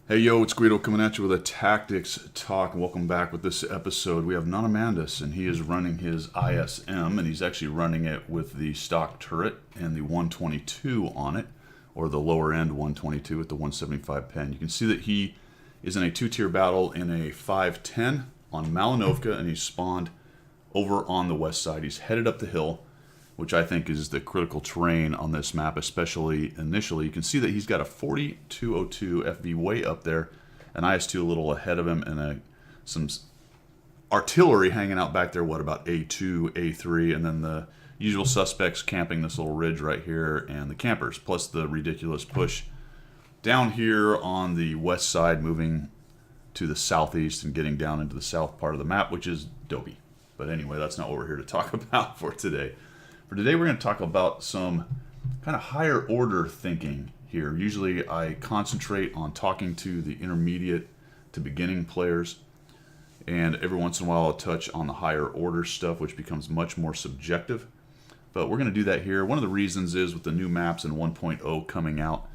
Hey yo, it's Guido coming at you with a tactics talk. Welcome back with this episode. We have Nonamanadus, and he is running his ISM, and he's actually running it with the stock turret and the 122 on it, or the lower end 122 with the 175 pen. You can see that he is in a two-tier battle in a 510 on Malinovka, and he's spawned over on the west side. He's headed up the hill, which I think is the critical terrain on this map, especially initially. You can see that he's got a 4202 FV way up there, an IS-2 a little ahead of him, and some artillery hanging out back there, what, about A2, A3, and then the usual suspects camping this little ridge right here, and the campers, plus the ridiculous push down here on the west side, moving to the southeast and getting down into the south part of the map, which is dopey. But anyway, that's not what we're here to talk about for today. For today, we're going to talk about some kind of higher order thinking here. Usually I concentrate on talking to the intermediate to beginning players, and every once in a while I'll touch on the higher order stuff, which becomes much more subjective. But we're going to do that here. One of the reasons is with the new maps in 1.0 coming out,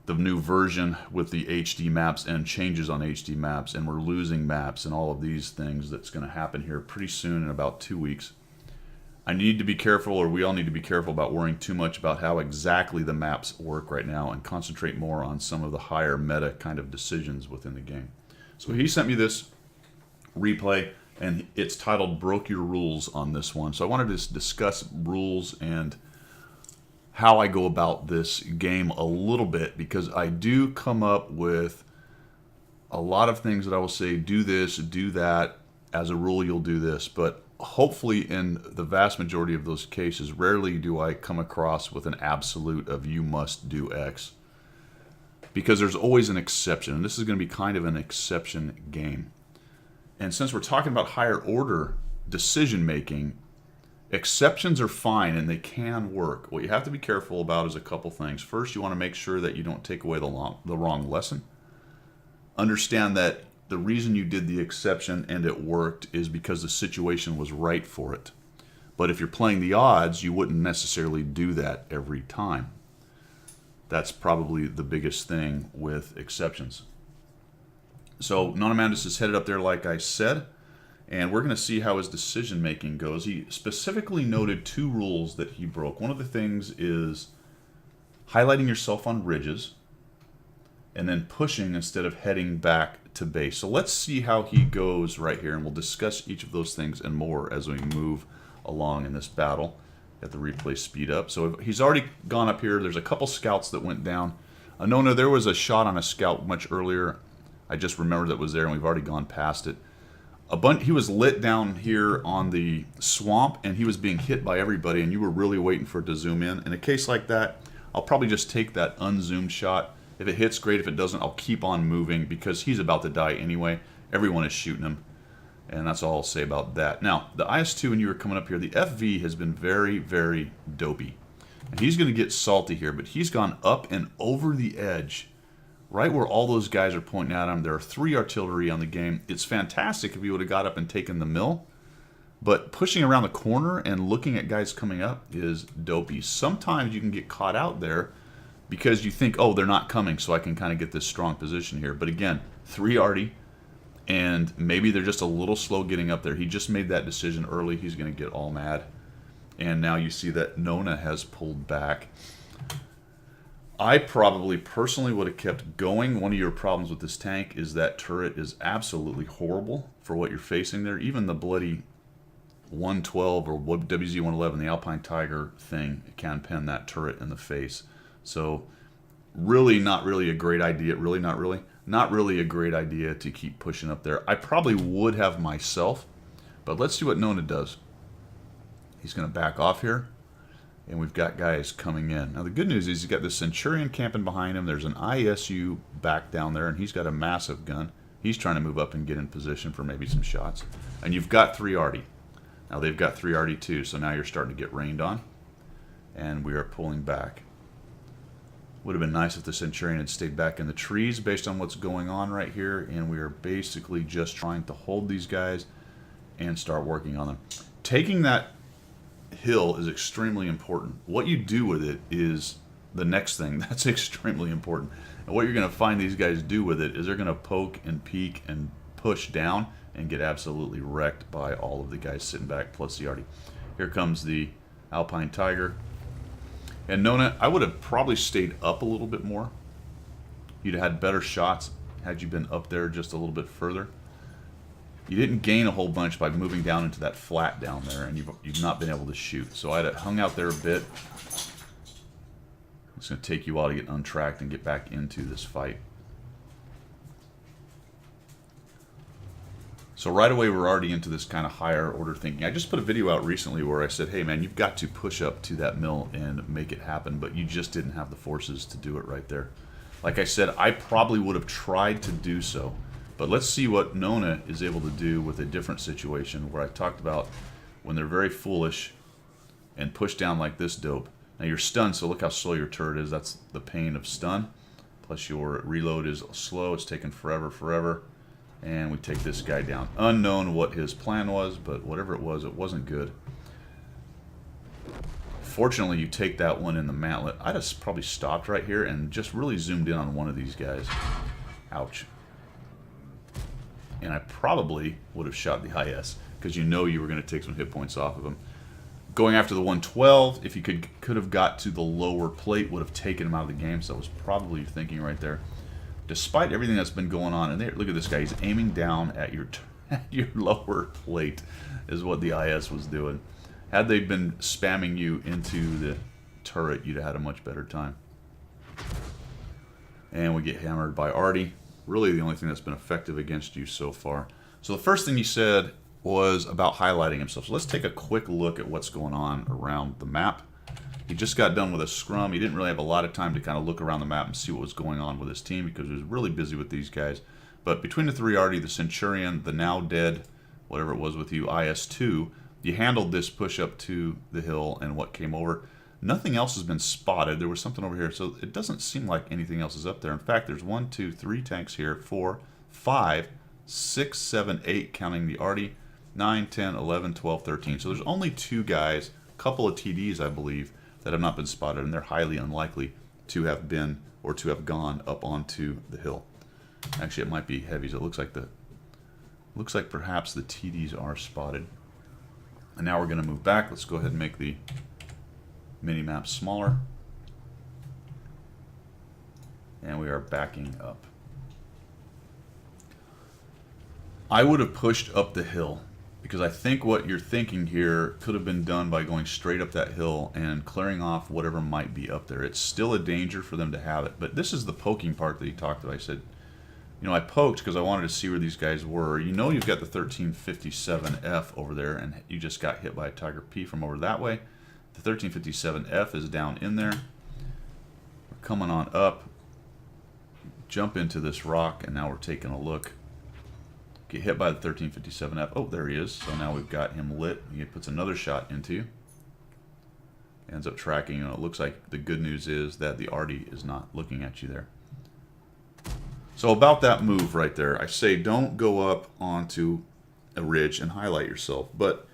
the new version with the HD maps and changes on HD maps, and we're losing maps and all of these things that's going to happen here pretty soon in about 2 weeks. I need to be careful, or we all need to be careful about worrying too much about how exactly the maps work right now and concentrate more on some of the higher meta kind of decisions within the game. So he sent me this replay, and it's titled Broke Your Rules on this one. So I wanted to discuss rules and how I go about this game a little bit, because I do come up with a lot of things that I will say, do this, do that, as a rule you'll do this, but hopefully in the vast majority of those cases, rarely do I come across with an absolute of you must do X, because there's always an exception, and this is going to be kind of an exception game. And since we're talking about higher order decision making, exceptions are fine and they can work. What you have to be careful about is a couple things. First, you want to make sure that you don't take away the wrong lesson. Understand that the reason you did the exception and it worked is because the situation was right for it. But if you're playing the odds, you wouldn't necessarily do that every time. That's probably the biggest thing with exceptions. So Nonamanadus is headed up there, like I said, and we're going to see how his decision making goes. He specifically noted two rules that he broke. One of the things is highlighting yourself on ridges and then pushing instead of heading back to base. So let's see how he goes right here, and we'll discuss each of those things and more as we move along in this battle. Get the replay speed up. So he's already gone up here. There's a couple scouts that went down. No, there was a shot on a scout much earlier. I just remembered that was there, and we've already gone past it. He was lit down here on the swamp, and he was being hit by everybody, and you were really waiting for it to zoom in. In a case like that, I'll probably just take that unzoomed shot. If it hits, great. If it doesn't, I'll keep on moving, because he's about to die anyway. Everyone is shooting him, and that's all I'll say about that. Now, the IS-2, when you were coming up here, the FV has been very, very dopey. And he's going to get salty here, but he's gone up and over the edge, right where all those guys are pointing at him. There are 3 artillery on the game. It's fantastic if he would have got up and taken the mill, but pushing around the corner and looking at guys coming up is dopey. Sometimes you can get caught out there because you think, oh, they're not coming, so I can kind of get this strong position here. But again, 3 arty, and maybe they're just a little slow getting up there. He just made that decision early. He's going to get all mad. And now you see that Nona has pulled back. I probably personally would have kept going. One of your problems with this tank is that turret is absolutely horrible for what you're facing there. Even the bloody 112 or WZ-111, the Alpine Tiger thing, can pen that turret in the face. So really not really a great idea. Not really a great idea to keep pushing up there. I probably would have myself, but let's see what Nona does. He's going to back off here, and we've got guys coming in. Now the good news is he's got the Centurion camping behind him. There's an ISU back down there, and he's got a massive gun. He's trying to move up and get in position for maybe some shots. And you've got 3 arty. Now they've got 3 arty too, so now you're starting to get rained on, and we are pulling back. Would have been nice if the Centurion had stayed back in the trees based on what's going on right here, and we are basically just trying to hold these guys and start working on them. Taking that hill is extremely important. What you do with it is the next thing. That's extremely important. And what you're going to find these guys do with it is they're going to poke and peek and push down and get absolutely wrecked by all of the guys sitting back plus the arty. Here comes the Alpine Tiger. And Nona, I would have probably stayed up a little bit more. You'd have had better shots had you been up there just a little bit further. You didn't gain a whole bunch by moving down into that flat down there, and you've not been able to shoot. So I'd have hung out there a bit. It's going to take you a while to get untracked and get back into this fight. So right away we're already into this kind of higher order thinking. I just put a video out recently where I said, hey man, you've got to push up to that mill and make it happen, but you just didn't have the forces to do it right there. Like I said, I probably would have tried to do so. But let's see what Nona is able to do with a different situation where I talked about when they're very foolish and push down like this dope. Now you're stunned, so look how slow your turret is. That's the pain of stun. Plus your reload is slow. It's taking forever. And we take this guy down. Unknown what his plan was, but whatever it wasn't good. Fortunately, you take that one in the mantlet. I just probably stopped right here and just really zoomed in on one of these guys. Ouch. And I probably would have shot the IS because you know you were going to take some hit points off of him. Going after the 112, if you could have got to the lower plate, would have taken him out of the game. So that was probably your thinking right there. Despite everything that's been going on, and there, look at this guy. He's aiming down at your lower plate is what the IS was doing. Had they been spamming you into the turret, you'd have had a much better time. And we get hammered by Arty. Really the only thing that's been effective against you so far. So the first thing he said was about highlighting himself. So let's take a quick look at what's going on around the map. He just got done with a scrum. He didn't really have a lot of time to kind of look around the map and see what was going on with his team because he was really busy with these guys. But between the three Arty, the Centurion, the now dead, whatever it was with you, IS-2, you handled this push up to the hill and what came over. Nothing else has been spotted. There was something over here, so it doesn't seem like anything else is up there. In fact, there's 1, 2, 3 tanks here, 4, 5, 6, 7, 8, counting the Arty, 9, 10, 11, 12, 13. So there's only 2 guys, a couple of TDs, I believe, that have not been spotted, and they're highly unlikely to have been or to have gone up onto the hill. Actually, it might be heavies. It looks like perhaps the TDs are spotted. And now we're going to move back. Let's go ahead and make the mini-map smaller. And we are backing up. I would have pushed up the hill because I think what you're thinking here could have been done by going straight up that hill and clearing off whatever might be up there. It's still a danger for them to have it, but this is the poking part that he talked about. I said, you know, I poked because I wanted to see where these guys were. You know you've got the 1357F over there, and you just got hit by a Tiger P from over that way. The 1357F is down in there. We're coming on up. Jump into this rock, and now we're taking a look. Get hit by the 1357F. Oh, there he is. So now we've got him lit. He puts another shot into you. Ends up tracking. You know, it looks like the good news is that the Arty is not looking at you there. So about that move right there, I say don't go up onto a ridge and highlight yourself. But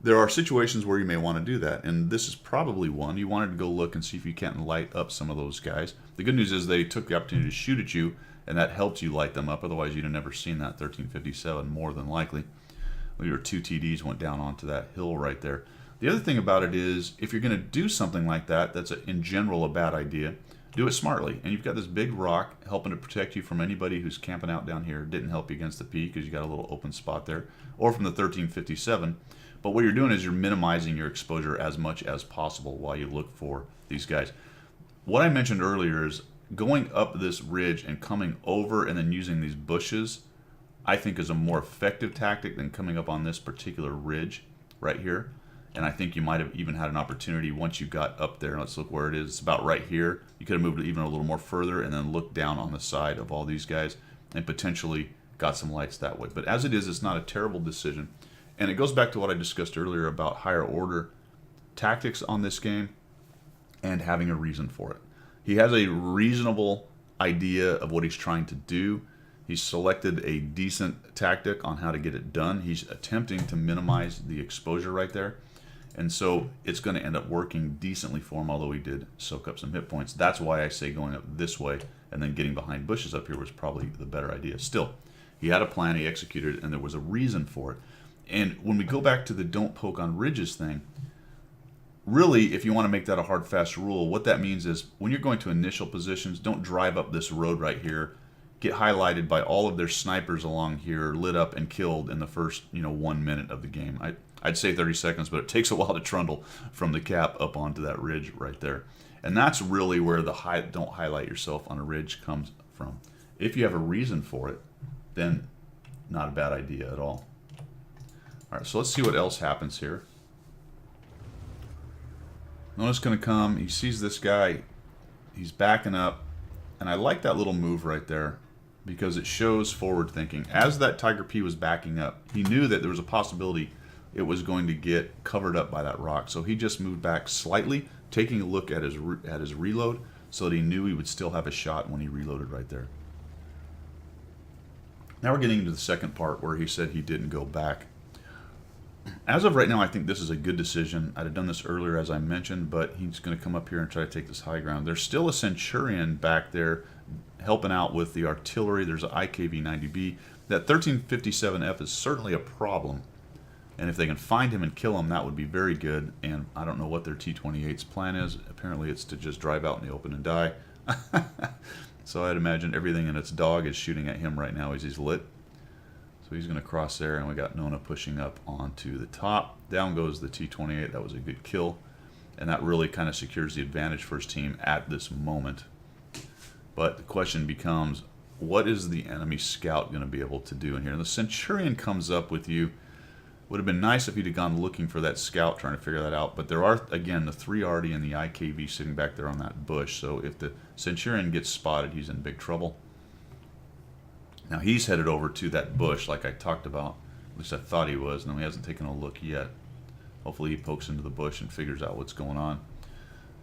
there are situations where you may want to do that, and this is probably one. You wanted to go look and see if you can't light up some of those guys. The good news is they took the opportunity to shoot at you, and that helped you light them up. Otherwise, you'd have never seen that 1357, more than likely. Your 2 TDs went down onto that hill right there. The other thing about it is, if you're going to do something like that, that's in general a bad idea, do it smartly. And you've got this big rock helping to protect you from anybody who's camping out down here. Didn't help you against the P because you got a little open spot there, or from the 1357. But what you're doing is you're minimizing your exposure as much as possible while you look for these guys. What I mentioned earlier is going up this ridge and coming over and then using these bushes, I think is a more effective tactic than coming up on this particular ridge right here. And I think you might have even had an opportunity once you got up there. Let's look where it is. It's about right here. You could have moved it even a little more further and then looked down on the side of all these guys and potentially got some lights that way. But as it is, it's not a terrible decision. And it goes back to what I discussed earlier about higher order tactics on this game and having a reason for it. He has a reasonable idea of what he's trying to do. He's selected a decent tactic on how to get it done. He's attempting to minimize the exposure right there. And so it's going to end up working decently for him, although he did soak up some hit points. That's why I say going up this way and then getting behind bushes up here was probably the better idea. Still, he had a plan, he executed it, and there was a reason for it. And when we go back to the don't poke on ridges thing, really, if you want to make that a hard, fast rule, what that means is when you're going to initial positions, don't drive up this road right here, get highlighted by all of their snipers along here, lit up and killed in the first 1 minute of the game. I'd say 30 seconds, but it takes a while to trundle from the cap up onto that ridge right there. And that's really where the don't highlight yourself on a ridge comes from. If you have a reason for it, then not a bad idea at all. All right, so let's see what else happens here. Nona's going to come. He sees this guy. He's backing up. And I like that little move right there because it shows forward thinking. As that Tiger P was backing up, he knew that there was a possibility it was going to get covered up by that rock. So he just moved back slightly, taking a look at his reload so that he knew he would still have a shot when he reloaded right there. Now we're getting into the second part where he said he didn't go back. As of right now, I think this is a good decision. I'd have done this earlier, as I mentioned, but he's going to come up here and try to take this high ground. There's still a Centurion back there helping out with the artillery. There's an IKV-90B. That 1357F is certainly a problem, and if they can find him and kill him, that would be very good. And I don't know what their T-28's plan is. Apparently, it's to just drive out in the open and die. So I'd imagine everything in its dog is shooting at him right now as he's lit. So he's going to cross there, and we got Nona pushing up onto the top. Down goes the T-28. That was a good kill, and that really kind of secures the advantage for his team at this moment. But the question becomes, what is the enemy scout going to be able to do in here? And the Centurion comes up with you. Would have been nice if he'd have gone looking for that scout, trying to figure that out. But there are, again, the 3 already in the IKV sitting back there on that bush. So if the Centurion gets spotted, he's in big trouble. Now he's headed over to that bush like I talked about. At least I thought he was. No, he hasn't taken a look yet. Hopefully he pokes into the bush and figures out what's going on.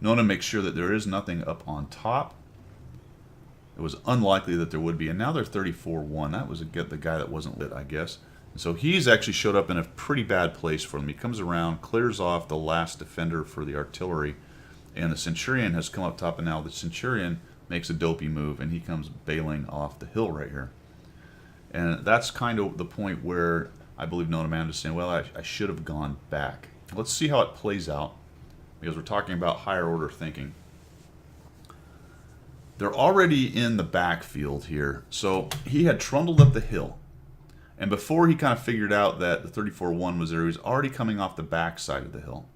Nona makes sure that there is nothing up on top. It was unlikely that there would be. And now they're 34-1. That was the guy that wasn't lit, I guess. And so he's actually showed up in a pretty bad place for them. He comes around, clears off the last defender for the artillery. And the Centurion has come up top. And now the Centurion makes a dopey move. And he comes bailing off the hill right here. And that's kind of the point where I believe Nonamanadus is saying, well, I should have gone back. Let's see how it plays out, because we're talking about higher order thinking. They're already in the backfield here. So he had trundled up the hill. And before he kind of figured out that the 34-1 was there, he was already coming off the back side of the hill.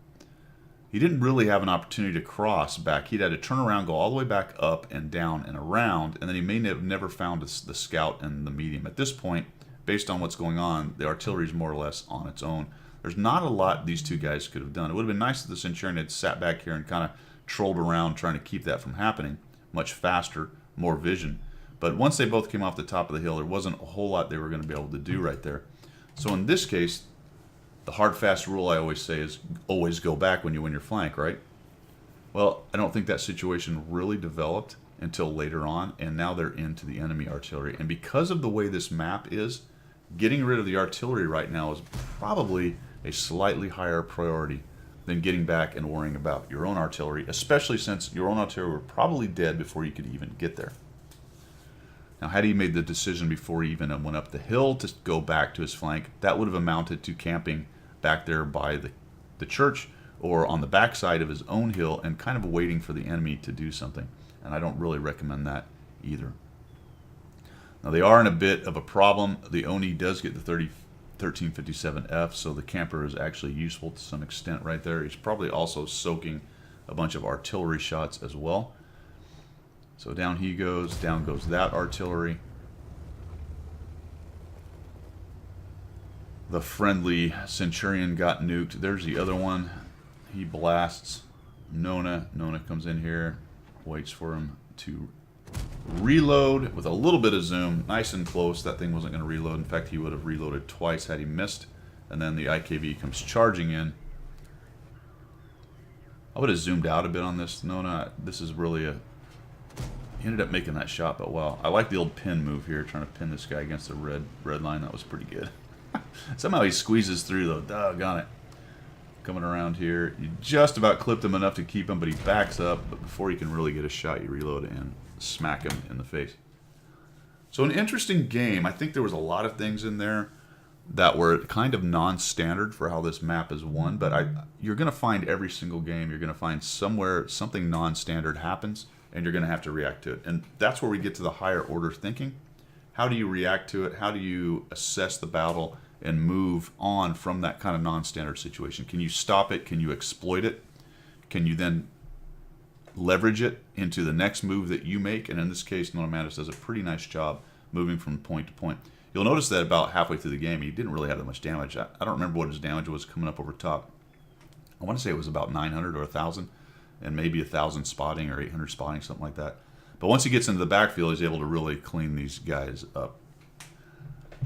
He didn't really have an opportunity to cross back. He'd had to turn around, go all the way back up and down and around, and then he may have never found the scout and the medium. At this point, based on what's going on, the artillery is more or less on its own. There's not a lot these two guys could have done. It would have been nice if the Centurion had sat back here and kind of trolled around trying to keep that from happening. Much faster, more vision. But once they both came off the top of the hill, there wasn't a whole lot they were going to be able to do right there. So in this case, the hard, fast rule I always say is always go back when you win your flank, right? Well, I don't think that situation really developed until later on, and now they're into the enemy artillery. And because of the way this map is, getting rid of the artillery right now is probably a slightly higher priority than getting back and worrying about your own artillery, especially since your own artillery were probably dead before you could even get there. Now, had he made the decision before he even went up the hill to go back to his flank, that would have amounted to camping back there by the church or on the backside of his own hill and kind of waiting for the enemy to do something. And I don't really recommend that either. Now, they are in a bit of a problem. The Oni does get the 1357F, so the camper is actually useful to some extent right there. He's probably also soaking a bunch of artillery shots as well. So down he goes, down goes that artillery. The friendly Centurion got nuked. There's the other one. He blasts Nona. Nona comes in here, waits for him to reload with a little bit of zoom. Nice and close. That thing wasn't going to reload. In fact, he would have reloaded twice had he missed. And then the IKV comes charging in. I would have zoomed out a bit on this, Nona. This is really a... He ended up making that shot, but wow. I like the old pin move here, trying to pin this guy against the red line. That was pretty good. Somehow he squeezes through, though. Doggone it. coming around here. You just about clipped him enough to keep him, but he backs up. But before you can really get a shot, you reload and smack him in the face. So an interesting game. I think there was a lot of things in there that were kind of non-standard for how this map is won, but you're going to find every single game, you're going to find somewhere something non-standard happens, and you're going to have to react to it. And that's where we get to the higher order thinking. How do you react to it? How do you assess the battle and move on from that kind of non-standard situation? Can you stop it? Can you exploit it? Can you then leverage it into the next move that you make? And in this case, Nonamanadus does a pretty nice job moving from point to point. You'll notice that about halfway through the game, he didn't really have that much damage. I don't remember what his damage was coming up over top. I want to say it was about 900 or 1,000, and maybe 1,000 spotting or 800 spotting, something like that. But once he gets into the backfield, he's able to really clean these guys up.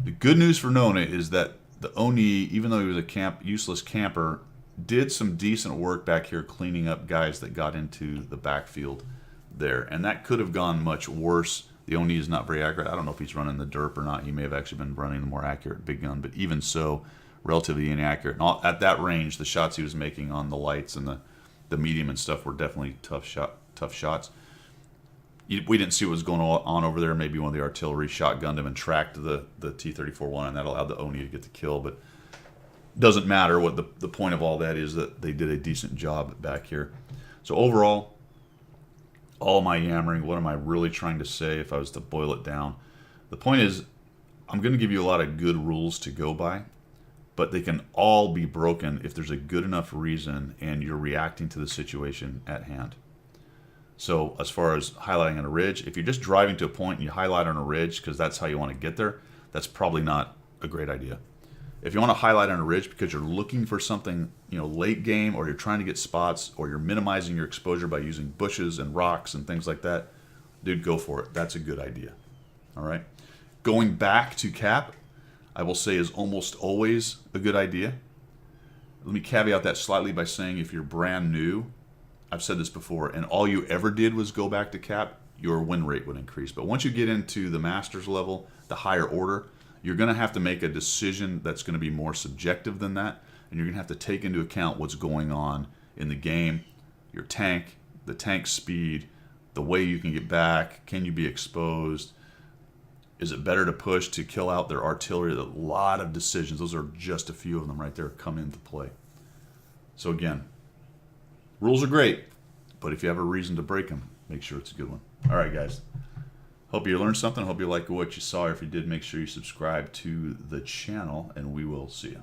The good news for Nona is that the Oni, even though he was a useless camper, did some decent work back here cleaning up guys that got into the backfield there. And that could have gone much worse. The Oni is not very accurate. I don't know if he's running the derp or not. He may have actually been running the more accurate big gun, but even so, relatively inaccurate. And at that range, the shots he was making on the lights and the medium and stuff were definitely tough shots. We didn't see what was going on over there. Maybe one of the artillery shotgunned him and tracked the T-34-1, and that allowed the Oni to get the kill. But doesn't matter. What the point of all that is that they did a decent job back here. So overall, all my yammering, what am I really trying to say if I was to boil it down? The point is, I'm going to give you a lot of good rules to go by, but they can all be broken if there's a good enough reason and you're reacting to the situation at hand. So as far as highlighting on a ridge, if you're just driving to a point and you highlight on a ridge because that's how you want to get there, that's probably not a great idea. If you want to highlight on a ridge because you're looking for something, late game, or you're trying to get spots, or you're minimizing your exposure by using bushes and rocks and things like that, dude, go for it. That's a good idea. All right. Going back to cap, I will say, is almost always a good idea. Let me caveat that slightly by saying if you're brand new, I've said this before, and all you ever did was go back to cap, your win rate would increase. But once you get into the master's level, the higher order, you're going to have to make a decision that's going to be more subjective than that, and you're going to have to take into account what's going on in the game, your tank, the tank speed, the way you can get back, can you be exposed, is it better to push to kill out their artillery? A lot of decisions, those are just a few of them right there, come into play. So again, rules are great, but if you have a reason to break them, make sure it's a good one. All right, guys. Hope you learned something. Hope you like what you saw. If you did, make sure you subscribe to the channel, and we will see you.